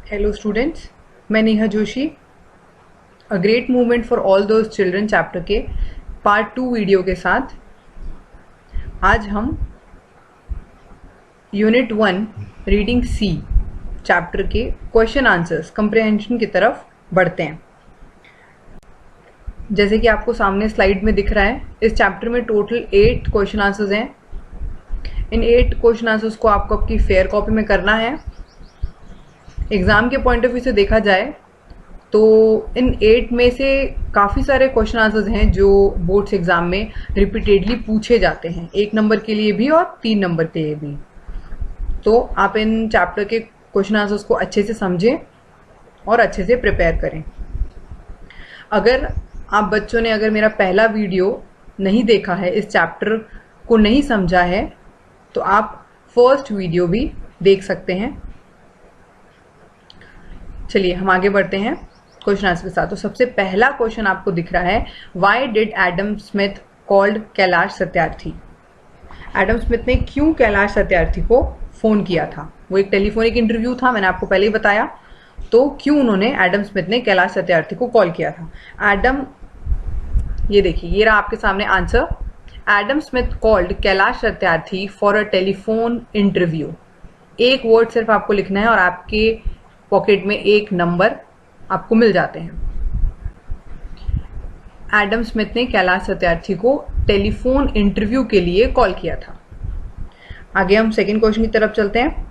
Hello students, मैं Neha Joshi. A great movement for all those children chapter के part 2 video के साथ आज हम यूनिट 1 रीडिंग सी चैप्टर के क्वेश्चन आंसर्स कंप्रिहेंशन की तरफ बढ़ते हैं। जैसे कि आपको सामने स्लाइड में दिख रहा है, इस चैप्टर में टोटल 8 क्वेश्चन आंसर्स हैं। इन 8 क्वेश्चन आंसर्स को आपको आपकी फेयर कॉपी में करना है। एग्ज़ाम के पॉइंट ऑफ व्यू से देखा जाए तो इन 8 में से काफ़ी सारे क्वेश्चन आंसर्स हैं जो बोर्ड्स एग्ज़ाम में रिपीटेडली पूछे जाते हैं, 1 नंबर के लिए भी और 3 नंबर के लिए भी। तो आप इन चैप्टर के क्वेश्चन आंसर्स को अच्छे से समझें और अच्छे से प्रिपेयर करें। अगर आप बच्चों ने अगर मेरा पहला वीडियो नहीं देखा है, इस चैप्टर को नहीं समझा है, तो आप फर्स्ट वीडियो भी देख सकते हैं। चलिए हम आगे बढ़ते हैं क्वेश्चन आंसर के साथ। तो सबसे पहला क्वेश्चन आपको दिख रहा है, why did Adam Smith called Kailash Satyarthi. Adam Smith ने क्यों कैलाश सत्यार्थी को फोन किया था? वो एक टेलीफोनिक इंटरव्यू था, मैंने आपको पहले ही बताया। तो क्यों उन्होंने एडम स्मिथ ने कैलाश सत्यार्थी को कॉल किया था? ये देखिए, ये रहा आपके सामने answer. Adam Smith called Kailash Satyarthi for a telephone interview. एक वर्ड सिर्फ आपको लिखना है और आपके पॉकेट में 1 नंबर आपको मिल जाते हैं। एडम स्मिथ ने कैलाश सत्यार्थी को टेलीफोन इंटरव्यू के लिए कॉल किया था। आगे हम सेकंड क्वेश्चन की तरफ चलते हैं।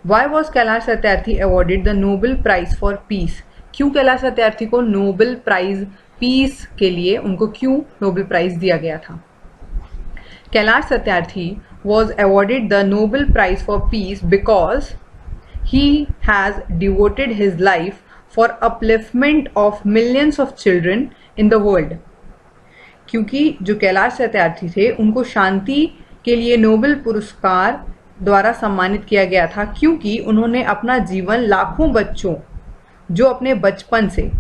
Why was Kailash Satyarthi awarded the Nobel prize for peace. क्यों कैलाश सत्यार्थी को नोबेल प्राइज पीस के लिए उनको क्यों नोबेल प्राइज दिया गया था? Kailash Satyarthi was awarded the Nobel prize for peace because he has devoted his life for upliftment of millions of children in the world। क्योंकि जो कैलाश सत्यार्थी थे उनको शांति के लिए नोबेल पुरस्कार द्वारा सम्मानित किया गया था, क्योंकि उन्होंने अपना जीवन लाखों बच्चों जो अपने बचपन से,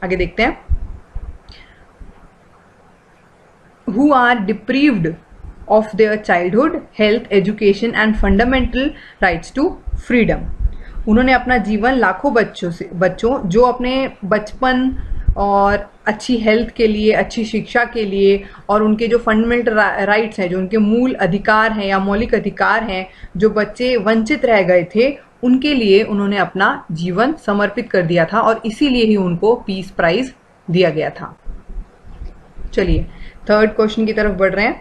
आगे देखते हैं, who are deprived of their childhood, health, education and fundamental rights to freedom। उन्होंने अपना जीवन लाखों बच्चों जो अपने बचपन और अच्छी हेल्थ के लिए, अच्छी शिक्षा के लिए और उनके जो फंडामेंटल राइट्स हैं, जो उनके मूल अधिकार हैं या मौलिक अधिकार हैं, जो बच्चे वंचित रह गए थे, उनके लिए उन्होंने अपना जीवन समर्पित कर दिया था और इसीलिए ही उनको पीस प्राइज दिया गया था। चलिए थर्ड क्वेश्चन की तरफ बढ़ रहे हैं।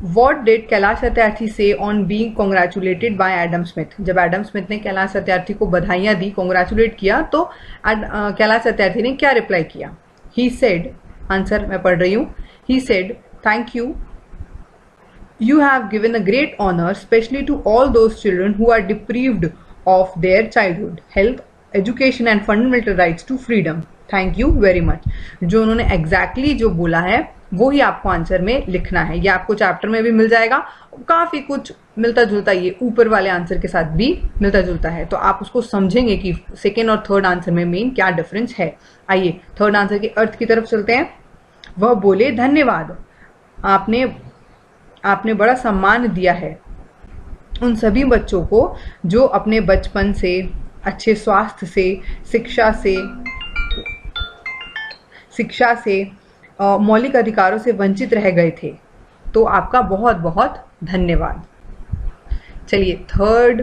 What did कैलाश सत्यार्थी से on being congratulated by Adam Smith। जब एडम स्मिथ ने कैलाश सत्यार्थी को बधाइयाँ दी, कॉन्ग्रेचुलेट किया, तो कैलाश सत्यार्थी ने क्या रिप्लाई किया? He said, आंसर मैं पढ़ रही हूँ, He said, thank you, you have given a great honor especially to all those children who are deprived of their childhood, health, education and fundamental rights to freedom। Thank you very much. जो उन्होंने exactly जो बोला है वो ही आपको answer में लिखना है। ये आपको चैप्टर में भी मिल जाएगा, काफ़ी कुछ मिलता जुलता ये ऊपर वाले आंसर के साथ भी मिलता जुलता है, तो आप उसको समझेंगे कि सेकेंड और थर्ड आंसर में मेन क्या डिफरेंस है। आइए थर्ड आंसर के अर्थ की तरफ चलते हैं। वह बोले, धन्यवाद, आपने बड़ा सम्मान दिया है उन सभी बच्चों को जो अपने बचपन से, अच्छे स्वास्थ्य से, शिक्षा से मौलिक अधिकारों से वंचित रह गए थे, तो आपका बहुत बहुत धन्यवाद। चलिए थर्ड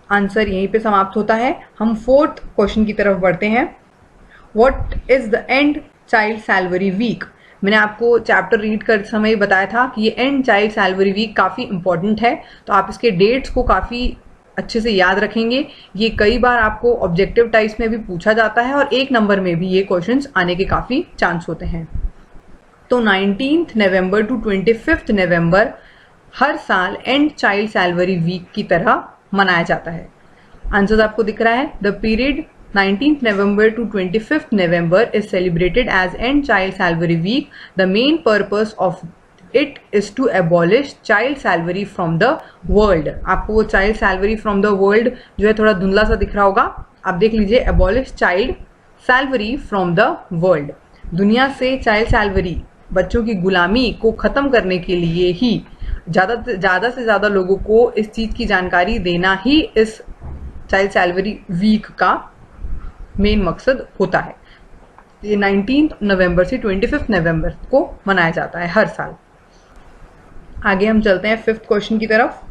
आंसर यहीं पे समाप्त होता है। हम फोर्थ क्वेश्चन की तरफ बढ़ते हैं। What is the end child salary week. मैंने आपको चैप्टर रीड करते समय बताया था कि ये एंड चाइल्ड सैलरी वीक काफ़ी इंपॉर्टेंट है, तो आप इसके डेट्स को काफ़ी अच्छे से याद रखेंगे। ये कई बार आपको ऑब्जेक्टिव टाइप्स में भी पूछा जाता है और 1 नंबर में भी ये क्वेश्चंस आने के काफ़ी चांस होते हैं। तो 19 नवंबर टू 25 नवंबर हर साल एंड चाइल्ड सैलरी वीक की तरह मनाया जाता है। आंसर आपको दिख रहा है। The period 19 November to 25 November is celebrated as end child salary week. The main purpose of it is to abolish child salary from the world. आपको वो child salary from the world जो है थोड़ा धुंधला सा दिख रहा होगा, आप देख लीजिए, abolish child salary from the world. दुनिया से चाइल्ड सैलरी, बच्चों की गुलामी को ख़त्म करने के लिए ही ज़्यादा से ज़्यादा लोगों को इस चीज़ की जानकारी देना ही इस चाइल्ड सैलरी वीक का मेन मकसद होता है। ये 19 नवंबर से 25 नवंबर को मनाया जाता है हर साल। आगे हम चलते हैं 5th क्वेश्चन की तरफ।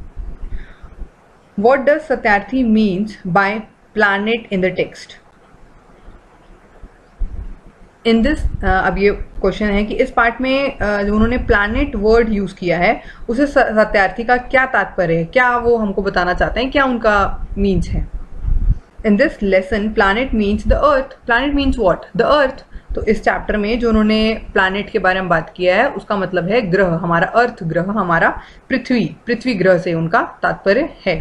What does Satyarthi means by planet in the text? In this अब ये क्वेश्चन है कि इस पार्ट में जो उन्होंने प्लैनेट वर्ड यूज किया है उसे सत्यार्थी का क्या तात्पर्य है, क्या वो हमको बताना चाहते हैं, क्या उनका मीन्स है। In this lesson planet means the earth. Planet means what? The earth. तो इस चैप्टर में जो उन्होंने प्लैनेट के बारे में बात किया है उसका मतलब है ग्रह, हमारा अर्थ ग्रह, हमारा पृथ्वी ग्रह से उनका तात्पर्य है।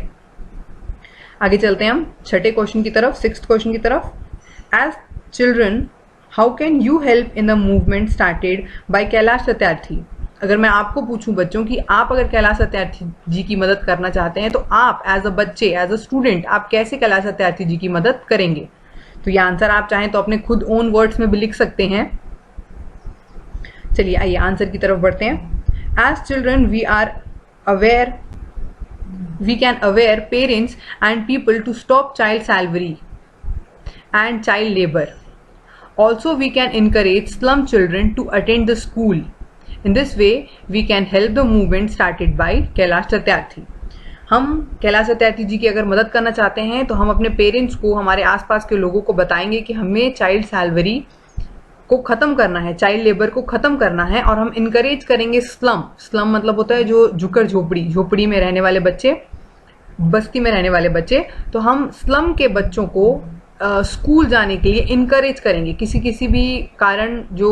आगे चलते हैं हम 6ठे क्वेश्चन की तरफ, 6th क्वेश्चन की तरफ। As children how can you help in the movement started by Kailash Satyarthi? अगर मैं आपको पूछूं बच्चों कि आप अगर कैलाश सत्यार्थी जी की मदद करना चाहते हैं तो आप एज अ बच्चे, एज अ स्टूडेंट, आप कैसे कैलाश सत्यार्थी जी की मदद करेंगे? तो ये आंसर आप चाहें तो अपने खुद ओन वर्ड्स में भी लिख सकते हैं। चलिए आइए आंसर की तरफ बढ़ते हैं। As children we can aware parents and people to stop child salary and child labour. Also we can encourage slum children to attend the school. In this way we can help the movement started by Kailash Satyarthi. हम कैलाश सत्यार्थी जी की अगर मदद करना चाहते हैं तो हम अपने पेरेंट्स को, हमारे आसपास के लोगों को बताएंगे कि हमें चाइल्ड सैलरी को ख़त्म करना है, चाइल्ड लेबर को ख़त्म करना है, और हम इनकरेज करेंगे स्लम मतलब होता है जो झुग्गर झोपड़ी में रहने वाले बच्चे, बस्ती में रहने वाले बच्चे। तो हम स्लम के बच्चों को स्कूल जाने के लिए इनकरेज करेंगे। किसी भी कारण जो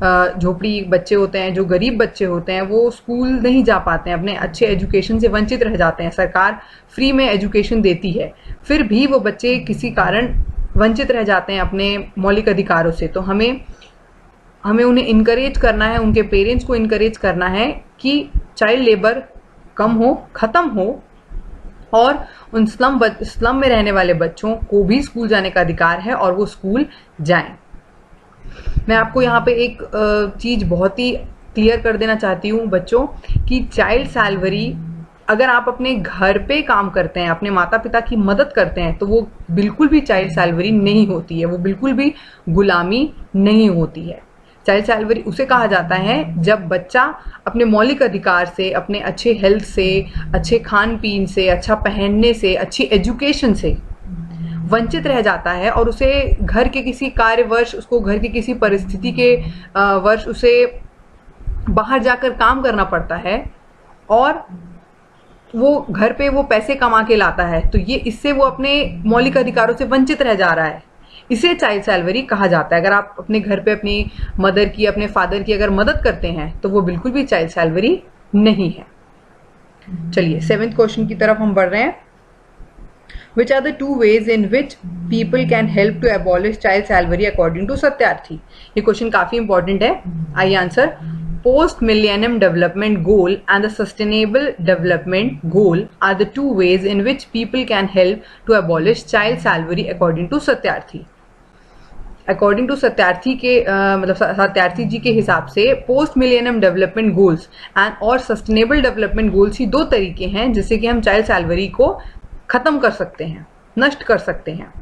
झोपड़ी बच्चे होते हैं, जो गरीब बच्चे होते हैं, वो स्कूल नहीं जा पाते हैं, अपने अच्छे एजुकेशन से वंचित रह जाते हैं। सरकार फ्री में एजुकेशन देती है, फिर भी वो बच्चे किसी कारण वंचित रह जाते हैं अपने मौलिक अधिकारों से। तो हमें उन्हें इनकरेज करना है, उनके पेरेंट्स को इनकरेज करना है कि चाइल्ड लेबर कम हो, ख़त्म हो, और उन स्लम में रहने वाले बच्चों को भी स्कूल जाने का अधिकार है और वो स्कूल जाएं। मैं आपको यहाँ पे एक चीज़ बहुत ही क्लियर कर देना चाहती हूँ बच्चों कि चाइल्ड सैलरी, अगर आप अपने घर पे काम करते हैं, अपने माता पिता की मदद करते हैं, तो वो बिल्कुल भी चाइल्ड सैलरी नहीं होती है, वो बिल्कुल भी गुलामी नहीं होती है। चाइल्ड सैलरी उसे कहा जाता है जब बच्चा अपने मौलिक अधिकार से, अपने अच्छे हेल्थ से, अच्छे खान पीन से, अच्छा पहनने से, अच्छी एजुकेशन से वंचित रह जाता है, और उसे घर के किसी कार्यवश, उसको घर की किसी परिस्थिति के वर्ष उसे बाहर जाकर काम करना पड़ता है, और वो घर पे वो पैसे कमा के लाता है। तो ये इससे वो अपने मौलिक अधिकारों से वंचित रह जा रहा है, इसे चाइल्ड सैलरी कहा जाता है। अगर आप अपने घर पे अपनी मदर की, अपने फादर की अगर मदद करते हैं तो वो बिल्कुल भी चाइल्ड सैलरी नहीं है। चलिए 7th क्वेश्चन की तरफ हम बढ़ रहे हैं। Which are the two ways in which people can help to abolish child salary according to Satyarthi? ये क्वेश्चन काफी इंपॉर्टेंट है। आइए answer. Post Millennium Development Goal and the Sustainable Development Goal are the two ways in which people can help to abolish child salary according to Satyarthi. According to Satyarthi के मतलब सत्यार्थी जी के हिसाब से post millennium development goals and और sustainable development goals ही दो तरीके हैं जिससे कि हम चाइल्ड सैलरी को ख़त्म कर सकते हैं, नष्ट कर सकते हैं।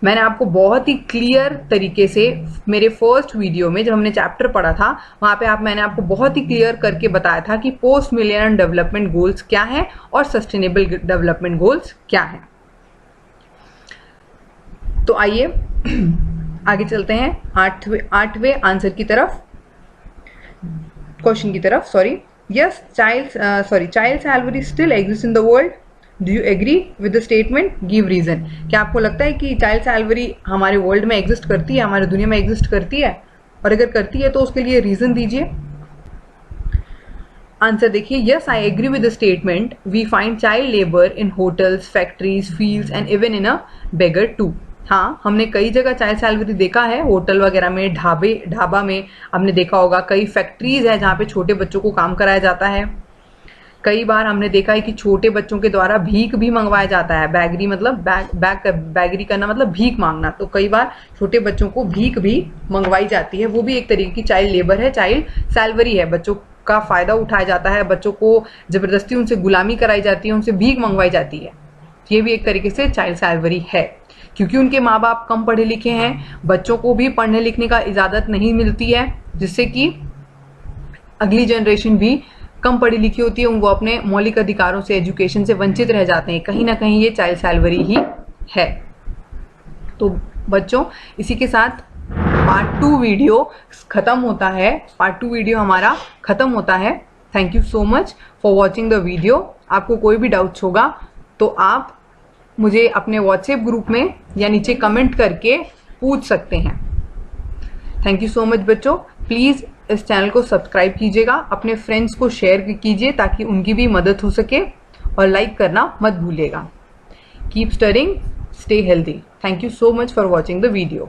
मैंने आपको बहुत ही क्लियर तरीके से मेरे फर्स्ट वीडियो में जब हमने चैप्टर पढ़ा था वहाँ पे मैंने आपको बहुत ही क्लियर करके बताया था कि पोस्ट मिलेनियम डेवलपमेंट गोल्स क्या है और सस्टेनेबल डेवलपमेंट गोल्स क्या है। तो आइए आगे चलते हैं आठवें आंसर की तरफ, क्वेश्चन की तरफ। Yes child salary still exist in the world. Do you agree with the statement? Give reason. क्या आपको लगता है कि चाइल्ड सैलरी हमारे वर्ल्ड में एग्जिस्ट करती है, हमारी दुनिया में एग्जिस्ट करती है? और अगर करती है तो उसके लिए रीजन दीजिए। आंसर देखिए, yes I agree with the statement. We find child labour in hotels, factories, fields and even in a beggar too. हाँ, हमने कई जगह चाइल्ड सैलरी देखा है, होटल वगैरह में, ढाबा में हमने देखा होगा। कई फैक्ट्रीज है जहाँ पे छोटे बच्चों को काम कराया जाता है। कई बार हमने देखा है कि छोटे बच्चों के द्वारा भीख भी मंगवाया जाता है। बैगरी मतलब बैगरी करना मतलब भीख मांगना। तो कई बार छोटे बच्चों को भीख भी मंगवाई जाती है, वो भी एक तरीके की चाइल्ड लेबर है, चाइल्ड सैलरी है। बच्चों का फायदा उठाया जाता है, बच्चों को जबरदस्ती उनसे गुलामी कराई जाती है, उनसे भीख मंगवाई जाती है। ये भी एक तरीके से चाइल्ड सैलरी है, क्योंकि उनके माँ बाप कम पढ़े लिखे हैं, बच्चों को भी पढ़ने लिखने का इजाज़त नहीं मिलती है, जिससे कि अगली जनरेशन भी कम पढ़ी लिखी होती है, वो अपने मौलिक अधिकारों से, एजुकेशन से वंचित रह जाते हैं। कहीं ना कहीं ये चाइल्ड सैलरी ही है। तो बच्चों, इसी के साथ पार्ट 2 वीडियो खत्म होता है, पार्ट 2 वीडियो हमारा खत्म होता है। Thank you so much for watching the video. आपको कोई भी डाउट्स होगा तो आप मुझे अपने व्हाट्सएप ग्रुप में या नीचे कमेंट करके पूछ सकते हैं। थैंक यू सो मच बच्चों। प्लीज़ इस चैनल को सब्सक्राइब कीजिएगा, अपने फ्रेंड्स को शेयर कीजिए ताकि उनकी भी मदद हो सके, और लाइक करना मत भूलिएगा। Keep studying, stay healthy. Thank you so much for watching the video.